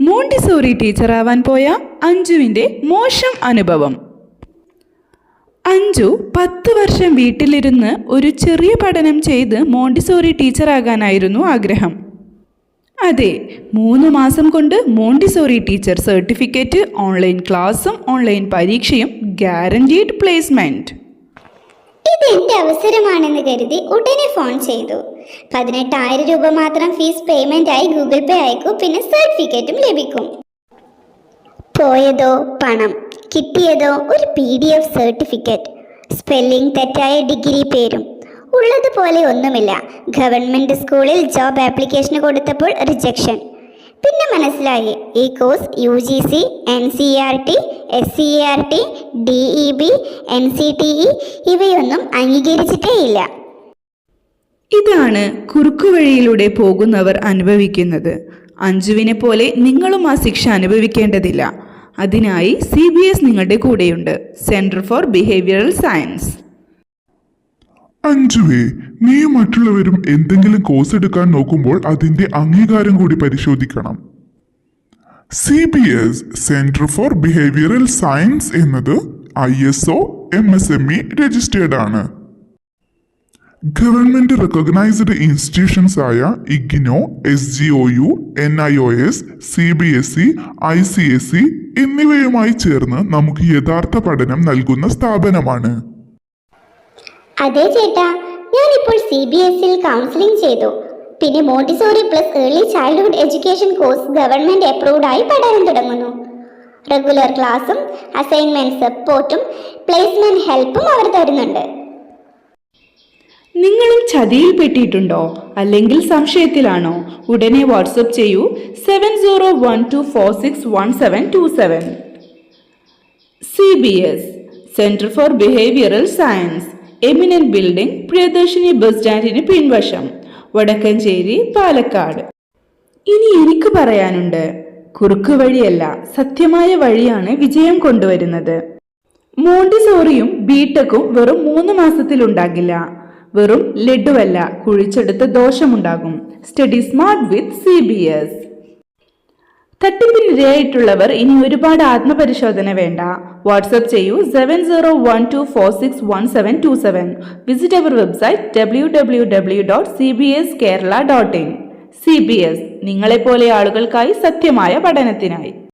Montessori ടീച്ചറാവാൻ പോയ അഞ്ജുവിൻ്റെ മോശം അനുഭവം. അഞ്ജു 10 വർഷം വീട്ടിലിരുന്ന് ഒരു ചെറിയ പഠനം ചെയ്ത് മോണ്ടിസോറി ടീച്ചറാകാനായിരുന്നു ആഗ്രഹം. അതെ, 3 മാസം കൊണ്ട് മോണ്ടിസോറി ടീച്ചർ സർട്ടിഫിക്കറ്റ്, ഓൺലൈൻ ക്ലാസ്സും ഓൺലൈൻ പരീക്ഷയും, ഗ്യാരണ്ടീഡ് പ്ലേസ്മെന്റ്. ഇതെന്റെ അവസരമാണെന്ന് കരുതി ഉടനെ ഫോൺ ചെയ്തു. 18,000 രൂപ മാത്രം ഫീസ് പേയ്മെന്റ് ആയി ഗൂഗിൾ പേ അയക്കൂ, പിന്നെ സർട്ടിഫിക്കറ്റും ലഭിക്കും. പോയതോ പണം, കിട്ടിയതോ ഒരു PDF സർട്ടിഫിക്കറ്റ്, സ്പെല്ലിംഗ് തെറ്റായ ഡിഗ്രി പേരും. ഉള്ളതുപോലെ ഒന്നുമില്ല. ഗവൺമെന്റ് സ്കൂളിൽ ജോബ് ആപ്ലിക്കേഷൻ കൊടുത്തപ്പോൾ റിജക്ഷൻ. പിന്നെ മനസ്സിലായി ഈ course UGC, NCERT, SCERT, DEB, NCTE ഇവയൊന്നും അംഗീകരിച്ചിട്ടേയില്ല. ഇതാണ് കുറുക്കുവഴിയിലൂടെ പോകുന്നവർ അനുഭവിക്കുന്നത്. അഞ്ജുവിനെ പോലെ നിങ്ങളും ആ ശിക്ഷ അനുഭവിക്കേണ്ടതില്ല. അതിനായി CBS നിങ്ങളുടെ കൂടെയുണ്ട്. Centre for behavioural science. അഞ്ജുവേ, നീ മറ്റുള്ളവരും എന്തെങ്കിലും കോഴ്സ് എടുക്കാൻ നോക്കുമ്പോൾ അതിന്റെ അംഗീകാരം കൂടി പരിശോധിക്കണം. CBS centre for behavioural science എന്നത് ISO MSME രജിസ്റ്റേർഡ് ആണ്. ഗവൺമെന്റ് റെക്കഗ്നൈസ്ഡ് ഇൻസ്റ്റിറ്റ്യൂഷൻസ് ആയ IGNOU, SGOU, NIOS, CBSE, ICSE എന്നിവയുമായി ചേർന്ന് നമുക്ക് യഥാർത്ഥ പഠനം നൽകുന്ന സ്ഥാപനമാണ്. അതെ ചേട്ടാ, ഞാനിപ്പോൾ CBSEൽ കൗൺസിലിംഗ് ചെയ്തു. പിന്നെ Montessori plus early childhood education course government approved ആയി പഠനം തുടങ്ങുന്നു. റെഗുലർ ക്ലാസും അസൈൻമെന്റ് സപ്പോർട്ടും പ്ലേസ്മെന്റ് ഹെൽപ്പും അവർ തരുന്നുണ്ട്. നിങ്ങളും ചതിയിൽപ്പെട്ടിട്ടുണ്ടോ? അല്ലെങ്കിൽ സംശയത്തിലാണോ? ഉടനെ വാട്സപ്പ് ചെയ്യൂ 7012461727. CBS centre for behavioural science, eminent building, Priyadarshini bus സ്റ്റാൻഡിന് പിൻവശം, വടക്കഞ്ചേരി, പാലക്കാട്. ഇനി എനിക്ക് പറയാനുണ്ട്, കുറുക്ക് വഴിയല്ല, സത്യമായ വഴിയാണ് വിജയം കൊണ്ടുവരുന്നത്. മോണ്ടിസോറിയും ബിടെക്കും വെറും 3 മാസത്തിലുണ്ടാകില്ല. വെറും ലഡുവല്ല, കുഴിച്ചെടുത്ത ദോഷമുണ്ടാകും. സ്റ്റഡി സ്മാർട്ട് വിത്ത് CBS. തട്ടിപ്പിനിരയായിട്ടുള്ളവർ ഇനി ഒരുപാട് ആത്മപരിശോധന വേണ്ട. വാട്സ്ആപ്പ് ചെയ്യൂ 7012461727. Visit our website www.cbskerala.in. CBS നിങ്ങളെപ്പോലെ ആളുകൾക്കായി, സത്യമായ പഠനത്തിനായി.